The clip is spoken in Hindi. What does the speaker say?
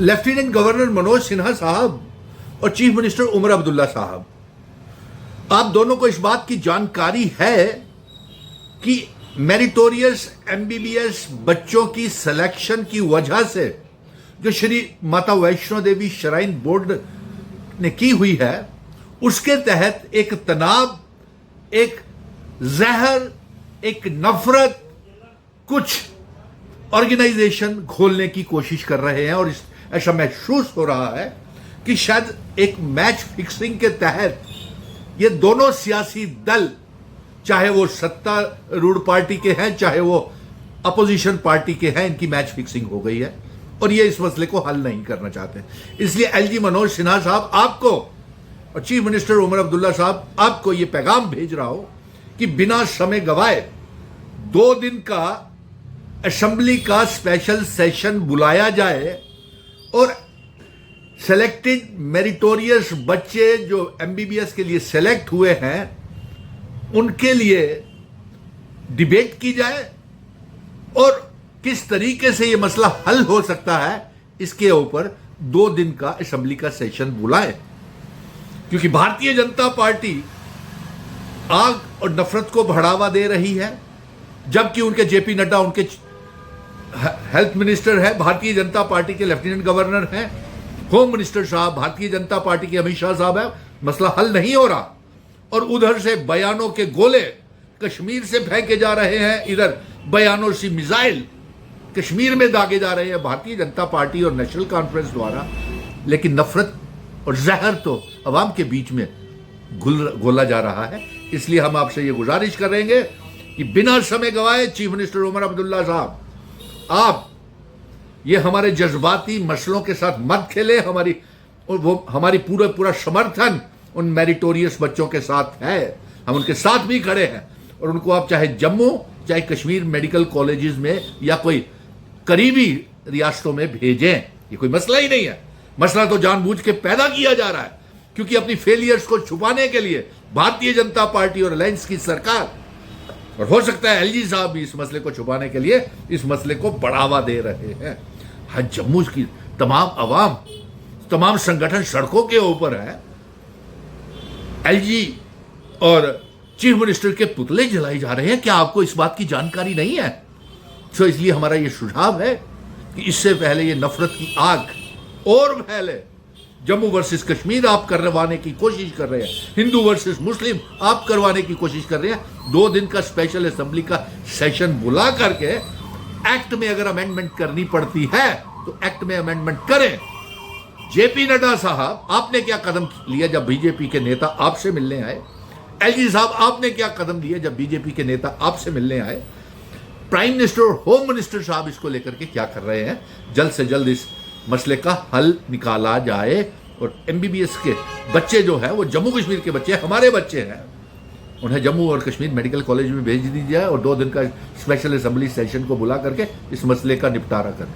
लेफ्टिनेंट गवर्नर मनोज सिन्हा साहब और चीफ मिनिस्टर उमर अब्दुल्ला साहब, आप दोनों को इस बात की जानकारी है कि मेरिटोरियस एमबीबीएस बच्चों की सिलेक्शन की वजह से जो श्री माता वैष्णो देवी श्राइन बोर्ड ने की हुई है, उसके तहत एक तनाव, एक जहर, एक नफरत कुछ ऑर्गेनाइजेशन खोलने की कोशिश कर रहे हैं। और ऐसा महसूस हो रहा है कि शायद एक मैच फिक्सिंग के तहत ये दोनों सियासी दल, चाहे वो सत्तारूढ़ पार्टी के हैं चाहे वो अपोजिशन पार्टी के हैं, इनकी मैच फिक्सिंग हो गई है और ये इस मसले को हल नहीं करना चाहते। इसलिए एलजी मनोज सिन्हा साहब आपको और चीफ मिनिस्टर उमर अब्दुल्ला साहब आपको ये पैगाम भेज रहा हो कि बिना समय गवाए 2 दिन का असेंबली का स्पेशल सेशन बुलाया जाए और सेलेक्टेड मेरिटोरियस बच्चे जो एमबीबीएस के लिए सेलेक्ट हुए हैं उनके लिए डिबेट की जाए और किस तरीके से यह मसला हल हो सकता है इसके ऊपर 2 दिन का असेंबली का सेशन बुलाए। क्योंकि भारतीय जनता पार्टी आग और नफरत को बढ़ावा दे रही है, जबकि उनके जेपी नड्डा उनके हेल्थ मिनिस्टर है, भारतीय जनता पार्टी के लेफ्टिनेंट गवर्नर हैं, होम मिनिस्टर साहब भारतीय जनता पार्टी के अमित शाह साहब है, मसला हल नहीं हो रहा। और उधर से बयानों के गोले कश्मीर से फेंके जा रहे हैं, इधर बयानों से मिसाइल कश्मीर में दागे जा रहे हैं भारतीय जनता पार्टी और नेशनल कॉन्फ्रेंस द्वारा। लेकिन नफरत और जहर तो अवाम के बीच में घोला जा रहा है। इसलिए हम आपसे ये गुजारिश करेंगे कि बिना समय गवाए चीफ मिनिस्टर उमर अब्दुल्ला साहब, आप ये हमारे जज्बाती मसलों के साथ मत खेले। हमारी पूरा समर्थन उन मेरिटोरियस बच्चों के साथ है, हम उनके साथ भी खड़े हैं। और उनको आप चाहे जम्मू चाहे कश्मीर मेडिकल कॉलेजेस में या कोई करीबी रियासतों में भेजें, ये कोई मसला ही नहीं है। मसला तो जानबूझ के पैदा किया जा रहा है क्योंकि अपनी फेलियर्स को छुपाने के लिए भारतीय जनता पार्टी और अलायंस की सरकार, और हो सकता है एलजी साहब भी इस मसले को छुपाने के लिए इस मसले को बढ़ावा दे रहे हैं। हाँ, जम्मू की तमाम अवाम, तमाम संगठन सड़कों के ऊपर है, एलजी और चीफ मिनिस्टर के पुतले जलाए जा रहे हैं। क्या आपको इस बात की जानकारी नहीं है? तो इसलिए हमारा यह सुझाव है कि इससे पहले ये नफरत की आग और फैले, जम्मू वर्सेस कश्मीर आप करवाने की कोशिश कर रहे हैं, हिंदू वर्सेस मुस्लिम आप करवाने की कोशिश कर रहे हैं। 2 दिन का स्पेशल असेंबली का सेशन बुला करके एक्ट में अगर अमेंडमेंट करनी पड़ती है तो एक्ट में अमेंडमेंट करें। जेपी नड्डा साहब, आपने क्या कदम लिया जब बीजेपी के नेता आपसे मिलने आए? एलजी साहब, आपने क्या कदम लिए जब बीजेपी के नेता आपसे मिलने आए? प्राइम मिनिस्टर और होम मिनिस्टर साहब इसको लेकर के क्या कर रहे हैं? जल्द से जल्द इस मसले का हल निकाला जाए और एमबीबीएस के बच्चे जो है वो जम्मू कश्मीर के बच्चे, हमारे बच्चे हैं, उन्हें जम्मू और कश्मीर मेडिकल कॉलेज में भेज दी जाए और 2 दिन का स्पेशल असेंबली सेशन को बुला करके इस मसले का निपटारा करें।